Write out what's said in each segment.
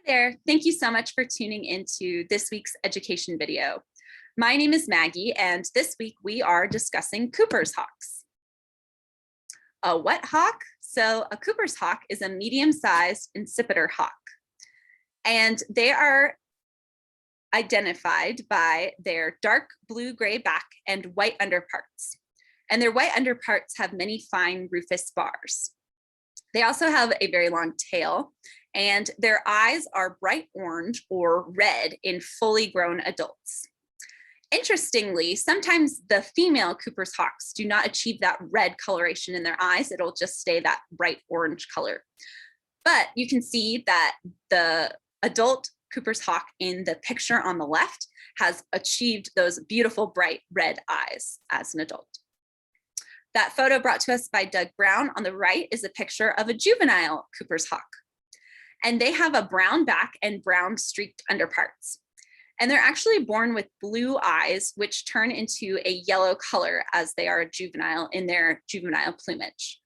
There. Thank you so much for tuning into this week's education video. My name is Maggie, and this week we are discussing Cooper's hawks. A what hawk? So a Cooper's hawk is a medium-sized incipiter hawk, and they are identified by their dark blue-gray back and white underparts. And their white underparts have many fine rufous bars. They also have a very long tail, and their eyes are bright orange or red in fully grown adults. Interestingly, sometimes the female Cooper's hawks do not achieve that red coloration in their eyes. It'll just stay that bright orange color. But you can see that the adult Cooper's hawk in the picture on the left has achieved those beautiful bright red eyes as an adult. That photo brought to us by Doug Brown on the right is a picture of a juvenile Cooper's hawk. And they have a brown back and brown streaked underparts. And they're actually born with blue eyes, which turn into a yellow color as they are a juvenile in their juvenile plumage.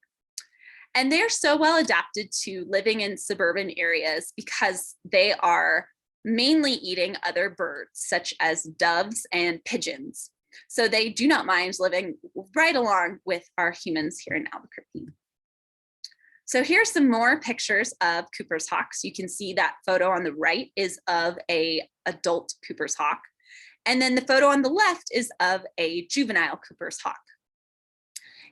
And they're so well adapted to living in suburban areas because they are mainly eating other birds, such as doves and pigeons. So they do not mind living right along with our humans here in Albuquerque. So here's some more pictures of Cooper's hawks. You can see that photo on the right is of an adult Cooper's hawk. And then the photo on the left is of a juvenile Cooper's hawk.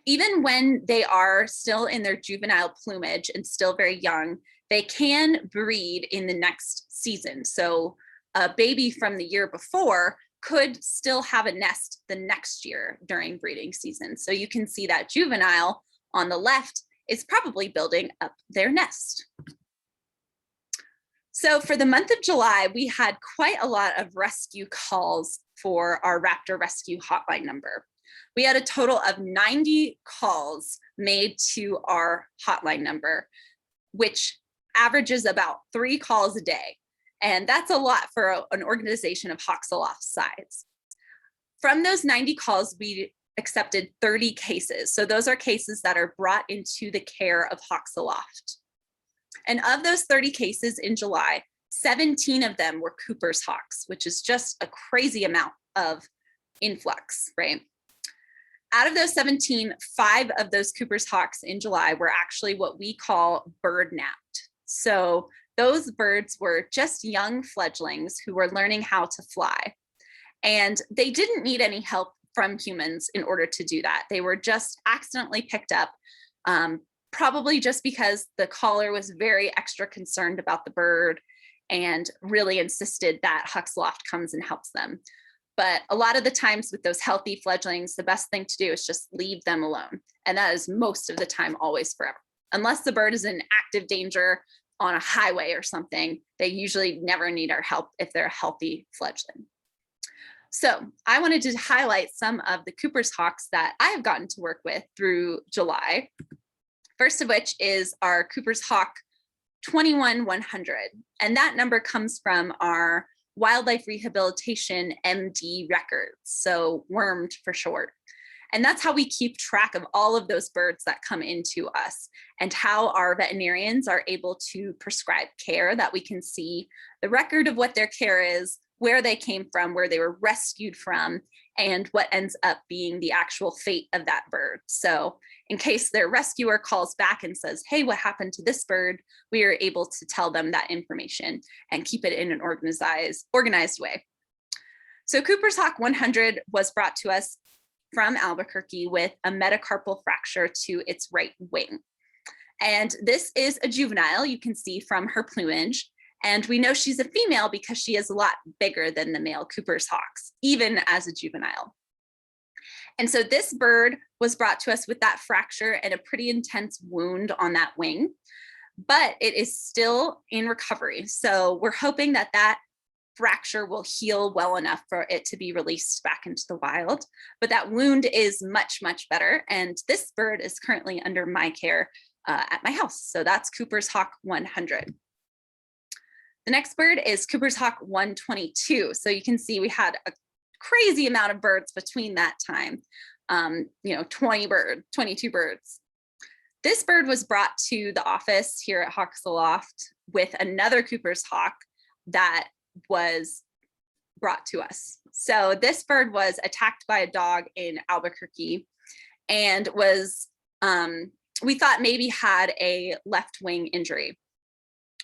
Even when they are still in their juvenile plumage and still very young, they can breed in the next season. So a baby from the year before could still have a nest the next year during breeding season. So you can see that juvenile on the left is probably building up their nest. So for the month of July, we had quite a lot of rescue calls for our Raptor Rescue hotline number. We had a total of 90 calls made to our hotline number, which averages about 3 calls a day. And that's a lot for an organization of Hawks Aloft size. From those 90 calls, we accepted 30 cases. So those are cases that are brought into the care of Hawks Aloft. And of those 30 cases in July, 17 of them were Cooper's hawks, which is just a crazy amount of influx, right? Out of those 17, 5 of those Cooper's hawks in July were actually what we call bird napped. So those birds were just young fledglings who were learning how to fly. And they didn't need any help from humans in order to do that. They were just accidentally picked up, probably just because the caller was very extra concerned about the bird and really insisted that Hawks Aloft comes and helps them. But a lot of the times with those healthy fledglings, the best thing to do is just leave them alone. And that is most of the time, always forever. Unless the bird is in active danger on a highway or something, they usually never need our help if they're a healthy fledgling. So I wanted to highlight some of the Cooper's hawks that I have gotten to work with through July. First of which is our Cooper's hawk 21100. And that number comes from our Wildlife Rehabilitation MD records, so WORMed for short. And that's how we keep track of all of those birds that come into us and how our veterinarians are able to prescribe care, that we can see the record of what their care is, where they came from, where they were rescued from, and what ends up being the actual fate of that bird. So in case their rescuer calls back and says, hey, what happened to this bird? We are able to tell them that information and keep it in an organized way. So Cooper's hawk 100 was brought to us from Albuquerque with a metacarpal fracture to its right wing. And this is a juvenile, you can see from her plumage. And we know she's a female because she is a lot bigger than the male Cooper's hawks, even as a juvenile. And so this bird was brought to us with that fracture and a pretty intense wound on that wing, but it is still in recovery. So we're hoping that that fracture will heal well enough for it to be released back into the wild. But that wound is much, much better. And this bird is currently under my care at my house. So that's Cooper's hawk 100. The next bird is Cooper's hawk 122. So you can see we had a crazy amount of birds between that time, 22 birds. This bird was brought to the office here at Hawks Aloft with another Cooper's hawk that was brought to us. So this bird was attacked by a dog in Albuquerque and was, we thought maybe had a left wing injury.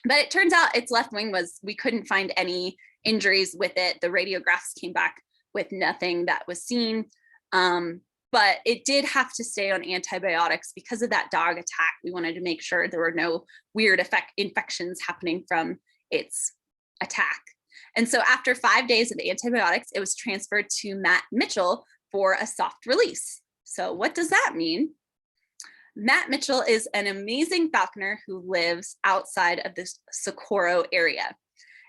But it turns out its left wing we couldn't find any injuries with it. The radiographs came back with nothing that was seen. But it did have to stay on antibiotics because of that dog attack. We wanted to make sure there were no weird infections happening from its attack. And so after 5 days of antibiotics, it was transferred to Matt Mitchell for a soft release. So what does that mean? Matt Mitchell is an amazing falconer who lives outside of the Socorro area.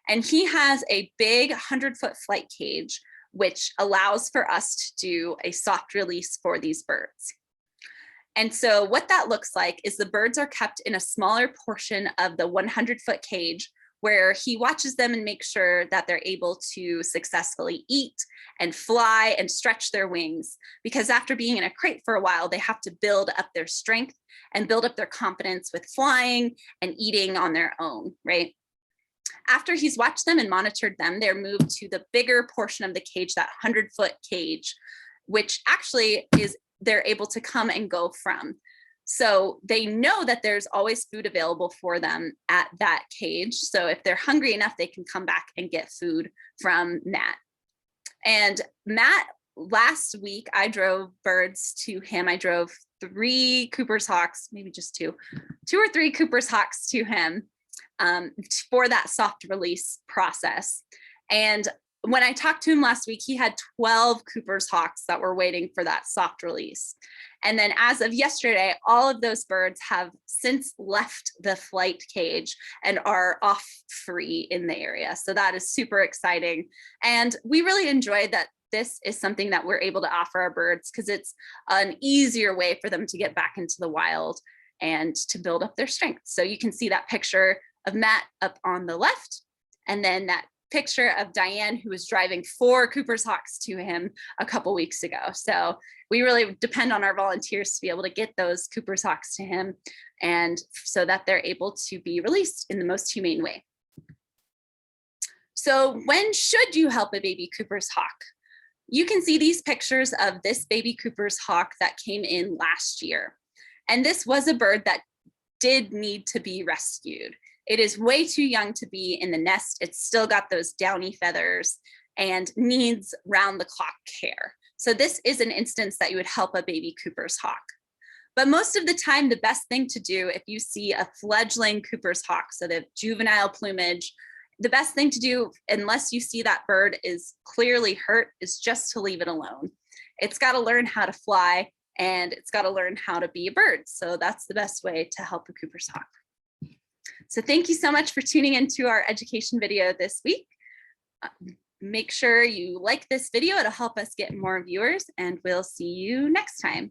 And he has a big 100-foot flight cage, which allows for us to do a soft release for these birds. And so what that looks like is the birds are kept in a smaller portion of the 100-foot cage where he watches them and makes sure that they're able to successfully eat and fly and stretch their wings. Because after being in a crate for a while, they have to build up their strength and build up their confidence with flying and eating on their own, right? After he's watched them and monitored them, they're moved to the bigger portion of the cage, that 100-foot cage, which actually is they're able to come and go from. So they know that there's always food available for them at that cage. So if they're hungry enough, they can come back and get food from Matt. And Matt, last week, I drove birds to him. I drove 3 Cooper's hawks, maybe just 2 or 3 Cooper's hawks to him for that soft release process. And when I talked to him last week, he had 12 Cooper's hawks that were waiting for that soft release. And then as of yesterday, all of those birds have since left the flight cage and are off free in the area. So that is super exciting. And we really enjoyed that this is something that we're able to offer our birds because it's an easier way for them to get back into the wild and to build up their strength. So you can see that picture of Matt up on the left, and then that picture of Diane, who was driving 4 Cooper's hawks to him a couple weeks ago. So we really depend on our volunteers to be able to get those Cooper's hawks to him, and so that they're able to be released in the most humane way. So when should you help a baby Cooper's hawk? You can see these pictures of this baby Cooper's hawk that came in last year. And this was a bird that did need to be rescued. It is way too young to be in the nest. It's still got those downy feathers and needs round-the-clock care. So this is an instance that you would help a baby Cooper's hawk. But most of the time, the best thing to do if you see a fledgling Cooper's hawk, so the juvenile plumage, the best thing to do, unless you see that bird is clearly hurt, is just to leave it alone. It's got to learn how to fly, and it's got to learn how to be a bird. So that's the best way to help a Cooper's hawk. So thank you so much for tuning into our education video this week. Make sure you like this video. It'll help us get more viewers, and we'll see you next time.